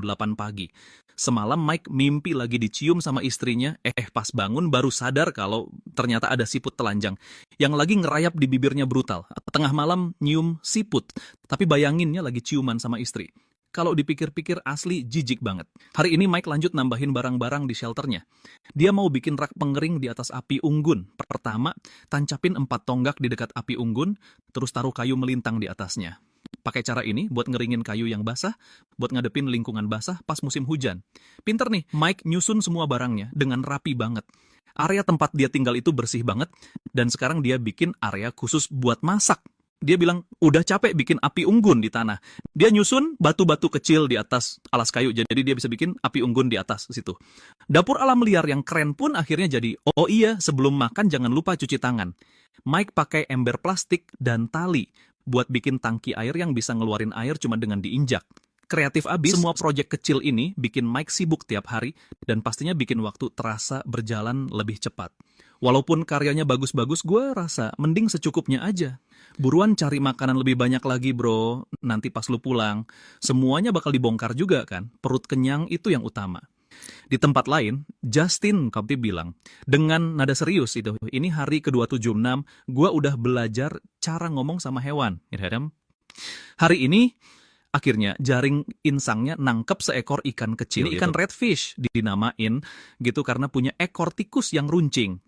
8 pagi. Semalam Mike mimpi lagi dicium sama istrinya, pas bangun baru sadar kalau ternyata ada siput telanjang yang lagi ngerayap di bibirnya brutal. Tengah malam nyium siput, tapi bayanginnya lagi ciuman sama istri. Kalau dipikir-pikir asli jijik banget. Hari ini Mike lanjut nambahin barang-barang di shelternya. Dia mau bikin rak pengering di atas api unggun. Pertama, tancapin 4 tonggak di dekat api unggun, terus taruh kayu melintang di atasnya. Pakai cara ini buat ngeringin kayu yang basah, buat ngadepin lingkungan basah pas musim hujan. Pinter nih, Mike nyusun semua barangnya dengan rapi banget. Area tempat dia tinggal itu bersih banget, dan sekarang dia bikin area khusus buat masak. Dia bilang, udah capek bikin api unggun di tanah. Dia nyusun batu-batu kecil di atas alas kayu, jadi dia bisa bikin api unggun di atas situ. Dapur alam liar yang keren pun akhirnya jadi, oh iya, sebelum makan jangan lupa cuci tangan. Mike pakai ember plastik dan tali buat bikin tangki air yang bisa ngeluarin air cuma dengan diinjak. Kreatif abis, semua proyek kecil ini bikin Mike sibuk tiap hari dan pastinya bikin waktu terasa berjalan lebih cepat. Walaupun karyanya bagus-bagus, gue rasa mending secukupnya aja. Buruan cari makanan lebih banyak lagi bro, nanti pas lu pulang. Semuanya bakal dibongkar juga kan, perut kenyang itu yang utama. Di tempat lain, Justin Kampi bilang, dengan nada serius itu, ini hari ke-276, gue udah belajar cara ngomong sama hewan. Hari ini, akhirnya jaring insangnya nangkep seekor ikan kecil. Ini ikan redfish dinamain gitu karena punya ekor tikus yang runcing.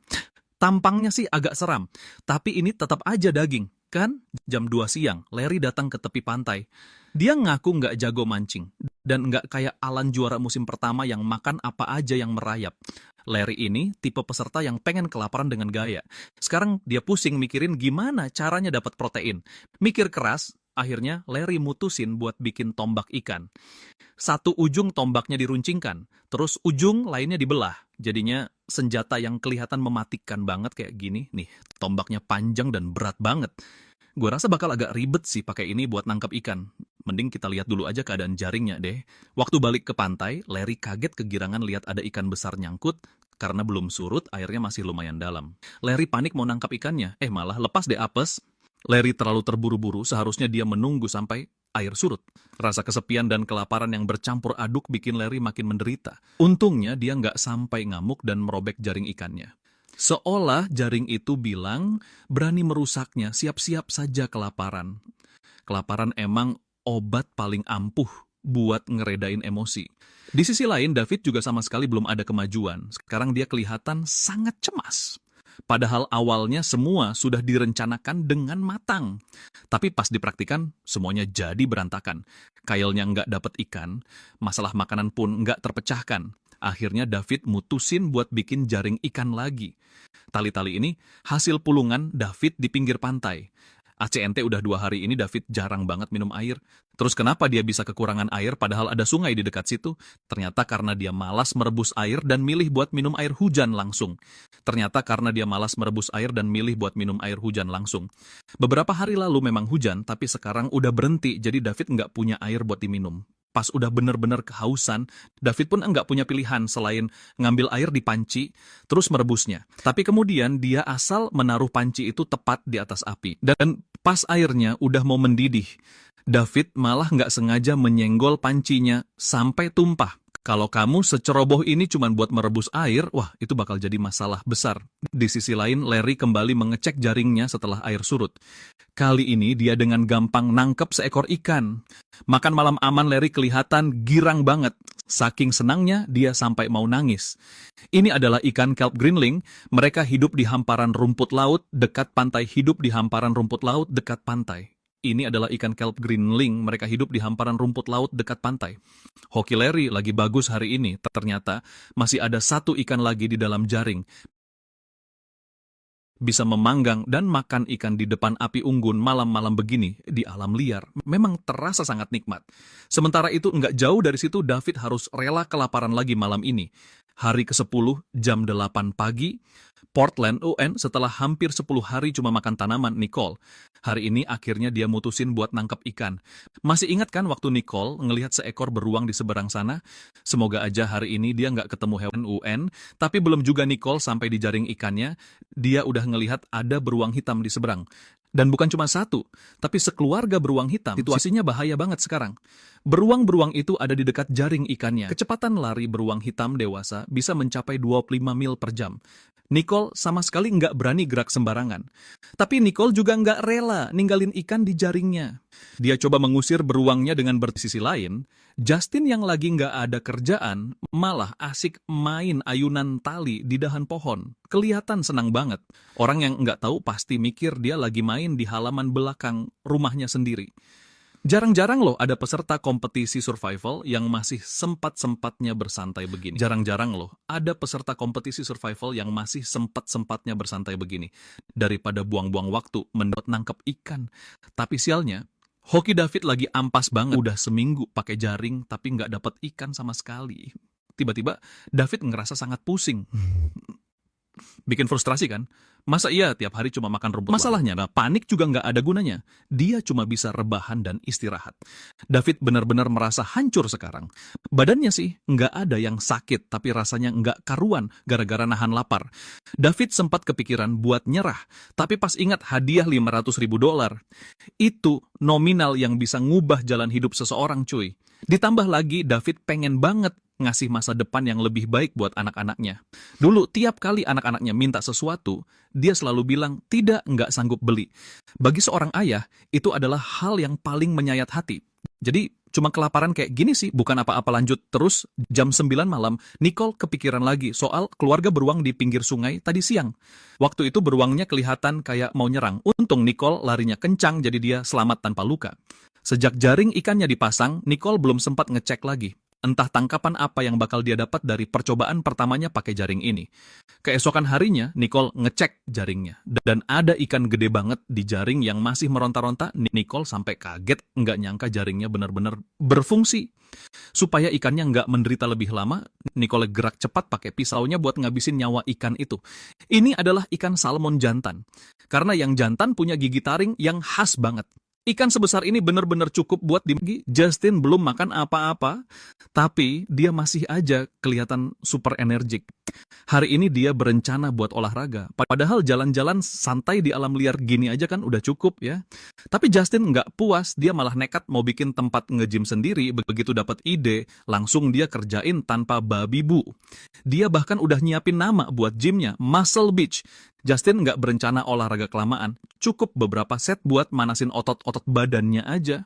Tampangnya sih agak seram, tapi ini tetap aja daging. Kan jam 2 siang, Larry datang ke tepi pantai. Dia ngaku nggak jago mancing, dan nggak kayak Alan juara musim pertama yang makan apa aja yang merayap. Larry ini tipe peserta yang pengen kelaparan dengan gaya. Sekarang dia pusing mikirin gimana caranya dapat protein. Mikir keras, akhirnya Larry mutusin buat bikin tombak ikan. Satu ujung tombaknya diruncingkan, terus ujung lainnya dibelah. Jadinya senjata yang kelihatan mematikan banget kayak gini. Nih, tombaknya panjang dan berat banget. Gue rasa bakal agak ribet sih pakai ini buat nangkep ikan. Mending kita lihat dulu aja keadaan jaringnya deh. Waktu balik ke pantai, Larry kaget kegirangan lihat ada ikan besar nyangkut. Karena belum surut, airnya masih lumayan dalam. Larry panik mau nangkap ikannya. Malah lepas deh apes. Larry terlalu terburu-buru, seharusnya dia menunggu sampai air surut. Rasa kesepian dan kelaparan yang bercampur aduk bikin Larry makin menderita. Untungnya dia nggak sampai ngamuk dan merobek jaring ikannya. Seolah jaring itu bilang, berani merusaknya, siap-siap saja kelaparan. Kelaparan emang obat paling ampuh buat ngeredain emosi. Di sisi lain, David juga sama sekali belum ada kemajuan. Sekarang dia kelihatan sangat cemas. Padahal awalnya semua sudah direncanakan dengan matang. Tapi pas dipraktikan, semuanya jadi berantakan. Kyle-nya nggak dapet ikan, masalah makanan pun nggak terpecahkan. Akhirnya David mutusin buat bikin jaring ikan lagi. Tali-tali ini hasil pulungan David di pinggir pantai. ACNT udah 2 hari ini David jarang banget minum air. Terus kenapa dia bisa kekurangan air padahal ada sungai di dekat situ? Ternyata karena dia malas merebus air dan milih buat minum air hujan langsung. Beberapa hari lalu memang hujan, tapi sekarang udah berhenti, jadi David nggak punya air buat diminum. Pas udah bener-bener kehausan, David pun nggak punya pilihan selain ngambil air di panci, terus merebusnya. Tapi kemudian dia asal menaruh panci itu tepat di atas api. Dan pas airnya udah mau mendidih, David malah nggak sengaja menyenggol pancinya sampai tumpah. Kalau kamu seceroboh ini cuma buat merebus air, wah itu bakal jadi masalah besar. Di sisi lain, Larry kembali mengecek jaringnya setelah air surut. Kali ini dia dengan gampang nangkep seekor ikan. Makan malam aman Larry kelihatan girang banget. Saking senangnya, dia sampai mau nangis. Ini adalah ikan kelp greenling. Mereka hidup di hamparan rumput laut dekat pantai. Ini adalah ikan kelp greenling, mereka hidup di hamparan rumput laut dekat pantai. Hoki Larry lagi bagus hari ini, ternyata masih ada 1 ikan lagi di dalam jaring. Bisa memanggang dan makan ikan di depan api unggun malam-malam begini di alam liar memang terasa sangat nikmat. Sementara itu nggak jauh dari situ David harus rela kelaparan lagi malam ini. Hari ke-10 jam 8 pagi, Portland, UN setelah hampir 10 hari cuma makan tanaman, Nicole. Hari ini akhirnya dia mutusin buat nangkep ikan. Masih ingat kan waktu Nicole ngelihat seekor beruang di seberang sana? Semoga aja hari ini dia nggak ketemu hewan UN, tapi belum juga Nicole sampai di jaring ikannya, dia udah ngelihat ada beruang hitam di seberang. Dan bukan cuma satu, tapi sekeluarga beruang hitam. Situasinya bahaya banget sekarang. Beruang-beruang itu ada di dekat jaring ikannya. Kecepatan lari beruang hitam dewasa bisa mencapai 25 mil per jam. Nicole sama sekali nggak berani gerak sembarangan. Tapi Nicole juga nggak rela ninggalin ikan di jaringnya. Dia coba mengusir beruangnya dengan bersisi lain. Justin yang lagi nggak ada kerjaan malah asik main ayunan tali di dahan pohon. Kelihatan senang banget. Orang yang nggak tahu pasti mikir dia lagi main di halaman belakang rumahnya sendiri. Jarang-jarang loh ada peserta kompetisi survival yang masih sempat-sempatnya bersantai begini. Jarang-jarang loh ada peserta kompetisi survival yang masih sempat-sempatnya bersantai begini. Daripada buang-buang waktu nangkep ikan. Tapi sialnya, Hoki David lagi ampas banget. Udah seminggu pakai jaring tapi nggak dapat ikan sama sekali. Tiba-tiba David ngerasa sangat pusing. Bikin frustrasi kan? Masa iya tiap hari cuma makan rumput? Masalahnya, panik juga nggak ada gunanya. Dia cuma bisa rebahan dan istirahat. David benar-benar merasa hancur sekarang. Badannya sih nggak ada yang sakit, tapi rasanya nggak karuan gara-gara nahan lapar. David sempat kepikiran buat nyerah, tapi pas ingat hadiah $500.000, itu nominal yang bisa ngubah jalan hidup seseorang, cuy. Ditambah lagi, David pengen banget ngasih masa depan yang lebih baik buat anak-anaknya. Dulu, tiap kali anak-anaknya minta sesuatu, dia selalu bilang, tidak, nggak sanggup beli. Bagi seorang ayah, itu adalah hal yang paling menyayat hati. Jadi, cuma kelaparan kayak gini sih, bukan apa-apa. Lanjut terus, jam 9 malam, Nicole kepikiran lagi soal keluarga beruang di pinggir sungai tadi siang. Waktu itu beruangnya kelihatan kayak mau nyerang. Untung Nicole larinya kencang, jadi dia selamat tanpa luka. Sejak jaring ikannya dipasang, Nicole belum sempat ngecek lagi. Entah tangkapan apa yang bakal dia dapat dari percobaan pertamanya pakai jaring ini. Keesokan harinya, Nicole ngecek jaringnya. Dan ada ikan gede banget di jaring yang masih meronta-ronta. Nicole sampai kaget, nggak nyangka jaringnya benar-benar berfungsi. Supaya ikannya nggak menderita lebih lama, Nicole gerak cepat pakai pisaunya buat ngabisin nyawa ikan itu. Ini adalah ikan salmon jantan. Karena yang jantan punya gigi taring yang khas banget. Ikan sebesar ini benar-benar cukup buat dimagi. Justin belum makan apa-apa, tapi dia masih aja kelihatan super energik. Hari ini dia berencana buat olahraga. Padahal jalan-jalan santai di alam liar gini aja kan udah cukup ya. Tapi Justin nggak puas, dia malah nekat mau bikin tempat nge-gym sendiri. Begitu dapat ide, langsung dia kerjain tanpa babi bu. Dia bahkan udah nyiapin nama buat gymnya, Muscle Beach. Justin nggak berencana olahraga kelamaan, cukup beberapa set buat manasin otot-otot badannya aja.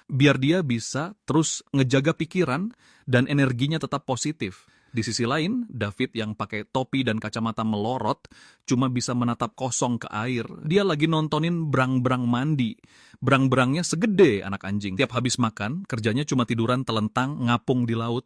Biar dia bisa terus ngejaga pikiran dan energinya tetap positif. Di sisi lain, David yang pakai topi dan kacamata melorot cuma bisa menatap kosong ke air. Dia lagi nontonin berang-berang mandi. Berang-berangnya segede anak anjing. Tiap habis makan, kerjanya cuma tiduran telentang ngapung di laut.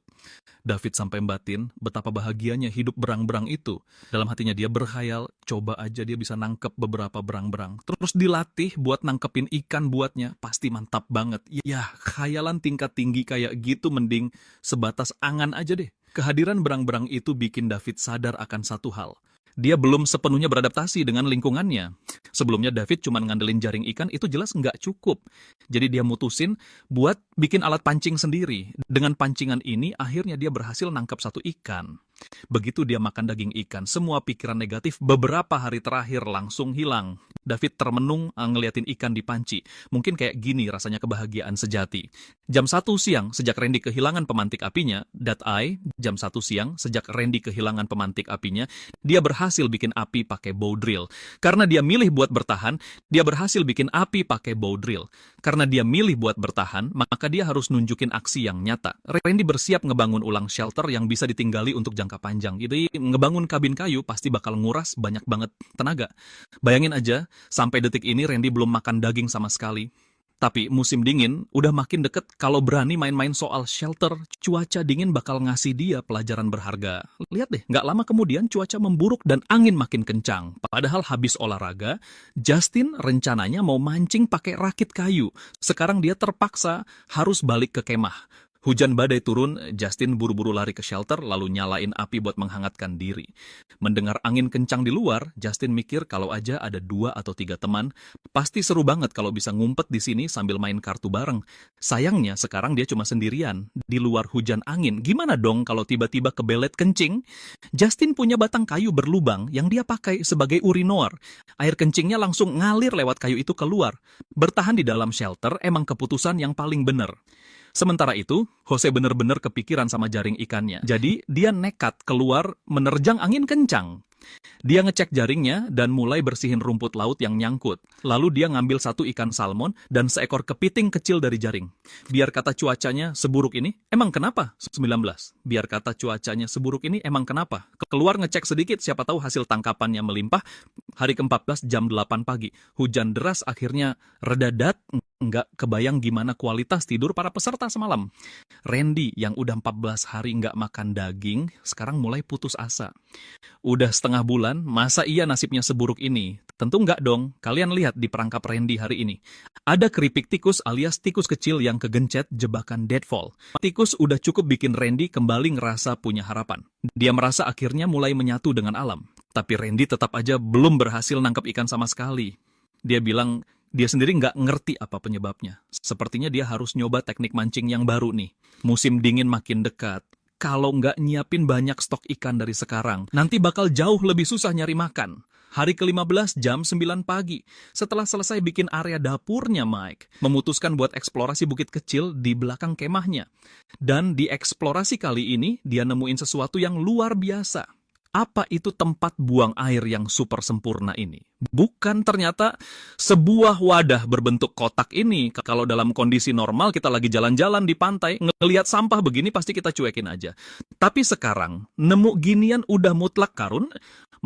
David sampai batin betapa bahagianya hidup berang-berang itu. Dalam hatinya dia berkhayal, coba aja dia bisa nangkep beberapa berang-berang. Terus dilatih buat nangkepin ikan buatnya, pasti mantap banget. Ya, khayalan tingkat tinggi kayak gitu mending sebatas angan aja deh. Kehadiran berang-berang itu bikin David sadar akan satu hal. Dia belum sepenuhnya beradaptasi dengan lingkungannya. Sebelumnya David cuma ngandelin jaring ikan, itu jelas nggak cukup. Jadi dia mutusin buat bikin alat pancing sendiri. Dengan pancingan ini, akhirnya dia berhasil nangkap satu ikan. Begitu dia makan daging ikan, semua pikiran negatif beberapa hari terakhir langsung hilang. David termenung ngeliatin ikan di panci. Mungkin kayak gini rasanya kebahagiaan sejati. Jam 1 siang, sejak Randy kehilangan pemantik apinya, jam 1 siang, sejak Randy kehilangan pemantik apinya, dia berhasil bikin api pakai bow drill. Karena dia milih buat bertahan, dia berhasil bikin api pakai bow drill. Karena dia milih buat bertahan, maka dia harus nunjukin aksi yang nyata. Randy bersiap ngebangun ulang shelter yang bisa ditinggali untuk jangka panjang. Jadi ngebangun kabin kayu pasti bakal nguras banyak banget tenaga. Bayangin aja, sampai detik ini Randy belum makan daging sama sekali. Tapi musim dingin udah makin deket, kalau berani main-main soal shelter, cuaca dingin bakal ngasih dia pelajaran berharga. Lihat deh, nggak lama kemudian cuaca memburuk dan angin makin kencang. Padahal habis olahraga, Justin rencananya mau mancing pakai rakit kayu. Sekarang dia terpaksa harus balik ke kemah. Hujan badai turun, Justin buru-buru lari ke shelter lalu nyalain api buat menghangatkan diri. Mendengar angin kencang di luar, Justin mikir kalau aja ada 2 atau 3 teman, pasti seru banget kalau bisa ngumpet di sini sambil main kartu bareng. Sayangnya sekarang dia cuma sendirian, di luar hujan angin. Gimana dong kalau tiba-tiba kebelet kencing? Justin punya batang kayu berlubang yang dia pakai sebagai urinoir. Air kencingnya langsung ngalir lewat kayu itu keluar. Bertahan di dalam shelter emang keputusan yang paling bener. Sementara itu, Jose bener-bener kepikiran sama jaring ikannya. Jadi, dia nekat keluar menerjang angin kencang. Dia ngecek jaringnya dan mulai bersihin rumput laut yang nyangkut. Lalu dia ngambil 1 ikan salmon dan seekor kepiting kecil dari jaring. Biar kata cuacanya seburuk ini, emang kenapa? 19. Biar kata cuacanya seburuk ini, emang kenapa? Keluar ngecek sedikit, siapa tahu hasil tangkapannya melimpah. Hari ke-14 jam 8 pagi. Hujan deras akhirnya redadat. Nggak kebayang gimana kualitas tidur para peserta semalam. Randy yang udah 14 hari nggak makan daging, sekarang mulai putus asa. Udah setengah bulan, masa iya nasibnya seburuk ini? Tentu nggak dong, kalian lihat di perangkap Randy hari ini. Ada keripik tikus alias tikus kecil yang kegencet jebakan deadfall. Tikus udah cukup bikin Randy kembali ngerasa punya harapan. Dia merasa akhirnya mulai menyatu dengan alam. Tapi Randy tetap aja belum berhasil nangkep ikan sama sekali. Dia bilang, dia sendiri nggak ngerti apa penyebabnya. Sepertinya dia harus nyoba teknik mancing yang baru nih. Musim dingin makin dekat. Kalau nggak nyiapin banyak stok ikan dari sekarang, nanti bakal jauh lebih susah nyari makan. Hari ke-15 jam 9 pagi. Setelah selesai bikin area dapurnya, Mike memutuskan buat eksplorasi bukit kecil di belakang kemahnya. Dan di eksplorasi kali ini, dia nemuin sesuatu yang luar biasa. Apa itu tempat buang air yang super sempurna ini? Bukan ternyata sebuah wadah berbentuk kotak ini. Kalau dalam kondisi normal kita lagi jalan-jalan di pantai, ngelihat sampah begini pasti kita cuekin aja. Tapi sekarang, nemu ginian udah mutlak karun,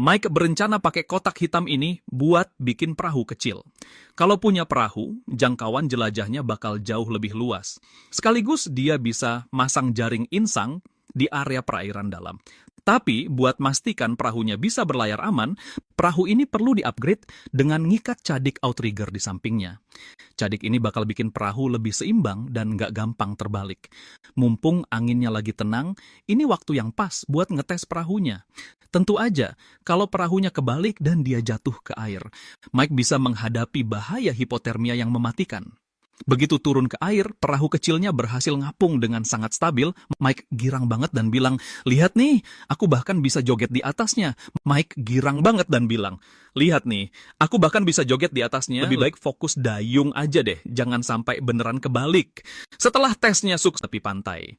Mike berencana pakai kotak hitam ini buat bikin perahu kecil. Kalau punya perahu, jangkauan jelajahnya bakal jauh lebih luas. Sekaligus dia bisa masang jaring insang di area perairan dalam. Tapi, buat mastikan perahunya bisa berlayar aman, perahu ini perlu di-upgrade dengan ngikat cadik outrigger di sampingnya. Cadik ini bakal bikin perahu lebih seimbang dan nggak gampang terbalik. Mumpung anginnya lagi tenang, ini waktu yang pas buat ngetes perahunya. Tentu aja, kalau perahunya kebalik dan dia jatuh ke air, Mike bisa menghadapi bahaya hipotermia yang mematikan. Begitu turun ke air, perahu kecilnya berhasil ngapung dengan sangat stabil. Mike girang banget dan bilang, "Lihat nih, aku bahkan bisa joget di atasnya." Mike girang banget dan bilang, "Lihat nih, aku bahkan bisa joget di atasnya. Lebih baik fokus dayung aja deh, jangan sampai beneran kebalik." Setelah tesnya sukses tepi pantai,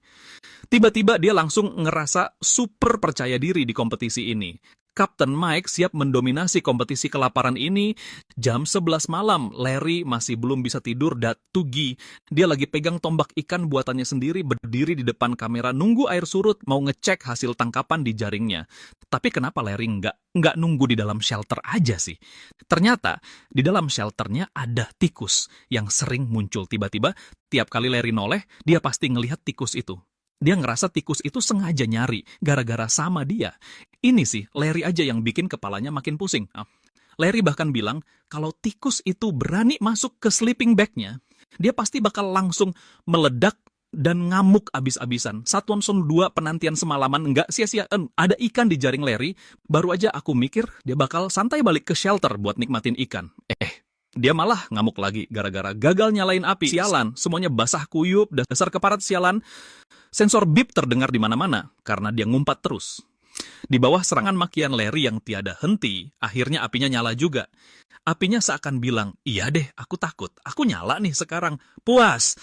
tiba-tiba dia langsung ngerasa super percaya diri di kompetisi ini. Kapten Mike siap mendominasi kompetisi kelaparan ini. Jam 11 malam, Larry masih belum bisa tidur dan tugi. Dia lagi pegang tombak ikan buatannya sendiri, berdiri di depan kamera, nunggu air surut, mau ngecek hasil tangkapan di jaringnya. Tapi kenapa Larry nggak nunggu di dalam shelter aja sih? Ternyata, di dalam shelternya ada tikus yang sering muncul tiba-tiba. Tiap kali Larry noleh, dia pasti ngelihat tikus itu. Dia ngerasa tikus itu sengaja nyari, gara-gara sama dia. Ini sih, Larry aja yang bikin kepalanya makin pusing. Larry bahkan bilang, kalau tikus itu berani masuk ke sleeping bag-nya, dia pasti bakal langsung meledak dan ngamuk abis-abisan. Satuan Son 2 penantian semalaman nggak sia-sia. Ada ikan di jaring Larry, baru aja aku mikir dia bakal santai balik ke shelter buat nikmatin ikan. Dia malah ngamuk lagi gara-gara gagal nyalain api. Sialan, semuanya basah kuyup, dasar keparat sialan. Sensor bip terdengar di mana-mana karena dia ngumpat terus. Di bawah serangan makian Larry yang tiada henti, akhirnya apinya nyala juga. Apinya seakan bilang, "Iya deh, aku takut. Aku nyala nih sekarang. Puas."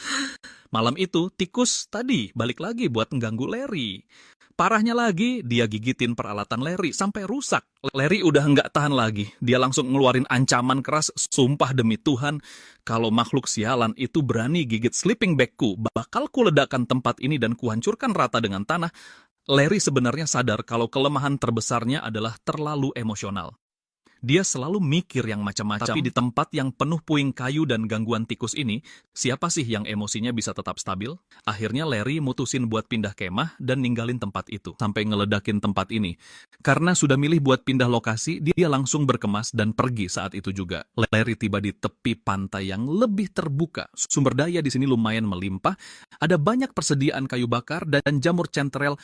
Malam itu, tikus tadi balik lagi buat mengganggu Larry. Parahnya lagi, dia gigitin peralatan Larry sampai rusak. Larry udah nggak tahan lagi. Dia langsung ngeluarin ancaman keras, "Sumpah demi Tuhan, kalau makhluk sialan itu berani gigit sleeping bag-ku, bakal kuledakkan tempat ini dan kuhancurkan rata dengan tanah." Larry sebenarnya sadar kalau kelemahan terbesarnya adalah terlalu emosional. Dia selalu mikir yang macam-macam. Tapi di tempat yang penuh puing kayu dan gangguan tikus ini, siapa sih yang emosinya bisa tetap stabil? Akhirnya Larry mutusin buat pindah kemah dan ninggalin tempat itu. Sampai ngeledakin tempat ini. Karena sudah milih buat pindah lokasi, dia langsung berkemas dan pergi saat itu juga. Larry tiba di tepi pantai yang lebih terbuka. Sumber daya di sini lumayan melimpah. Ada banyak persediaan kayu bakar dan jamur chanterelle